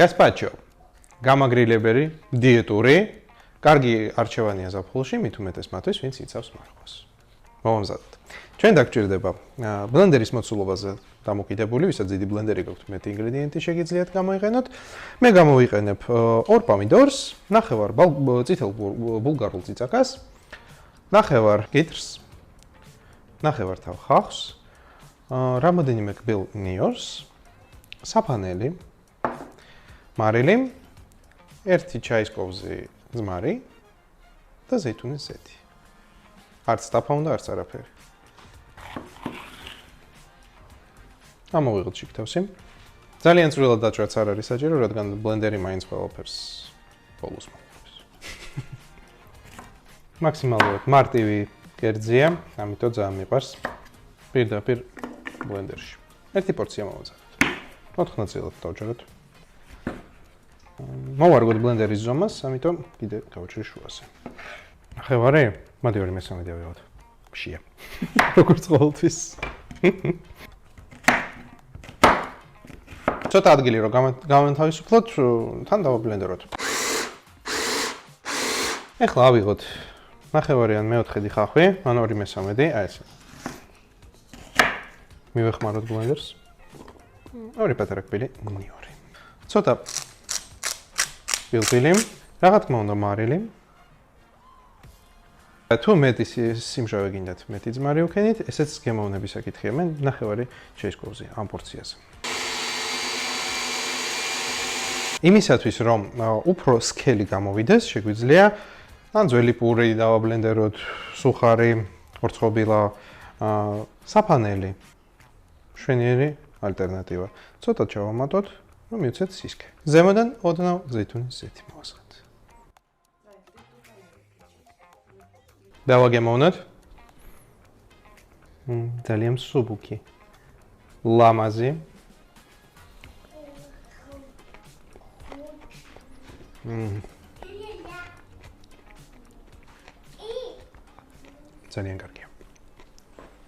გასპაჩო. გამაგრილებელი, დიეტური, კარგი არჩევანია ზაფხულში, მით უმეტეს მათთვის, ვინც იცავს მარხვას. მომამზადოთ. ჩვენ დაგჭირდება ბლენდერის მოცულობაზე დამოკიდებული, ვისაც დიდი ბლენდერი გაქვთ, მეტი ინგრედიენტი შეგიძლიათ გამოიყენოთ. მე გამოვიყენებ 2 პომიდორს, ნახევარ წითელ ბულგარულ წიწაკას, ნახევარ კიტრს, ნახევარ თავ ხახს, რამოდენიმე კბილ ნიორს, საფანელი, მარილი, 1 ჩაის კოვზი ძმარი და ზეითუნის ზეთი. არც ტაფა უნდა, არც არაფერი. ამოვიღოთ შიგთავსი. ძალიან წვრილად დაჭრაც არ არის საჭირო, რადგან ბლენდერი მაინც ყველაფერს ბოლოს მოგვიყვებს. მაქსიმალურად მარტივი კერძია, ამიტომ ძალიან მიყვარს პირდაპირ ბლენდერში. 1 პორცია მოვაძახოთ. 4 ნაწილად დავჭეროთ. მოვარგოთ ბლენდერის ზომას, ამიტომ კიდე გავჭრე შუაზე. ნახევარი? მოდი 2/3 ავიღოთ. ფშია. როგორც ყოველთვის. ცოტა ადგილი რომ გავანთავისუფლოთ, თან დავაბლენდეროთ. ეხლა ავიღოთ ნახევარი ან მე-4 ხახვი, ან 2/3, აი ესე. მივეხმაროთ ბლენდერს. 2 პატარა კბილი, ნიორი. ცოტა პილპილი, რა თქმა უნდა მარილი. თუ მეტი სიმჟავე გინდათ, მეტი ძმარი უქენით, ესეც გემოვნების საკითხია. მე ნახევარი ჩაის კოვზი ამ პორციაზე. იმისათვის რომ უფრო სქელი გამოვიდეს, შეგვიძლია ან ძველი პური დავაბლენდეროთ, სუხარი, ორცხობილა, საფანელი. შვენიერი ალტერნატივა. ცოტა ჩავამატოთ, რომ მივცეთ სისქე. ზემოდან ოდნავ ზეითუნის ზეთი მოვასხოთ. დავაგემოვნოთ. ძალიან მსუბუქი. ლამაზი. ძალიან კარგი.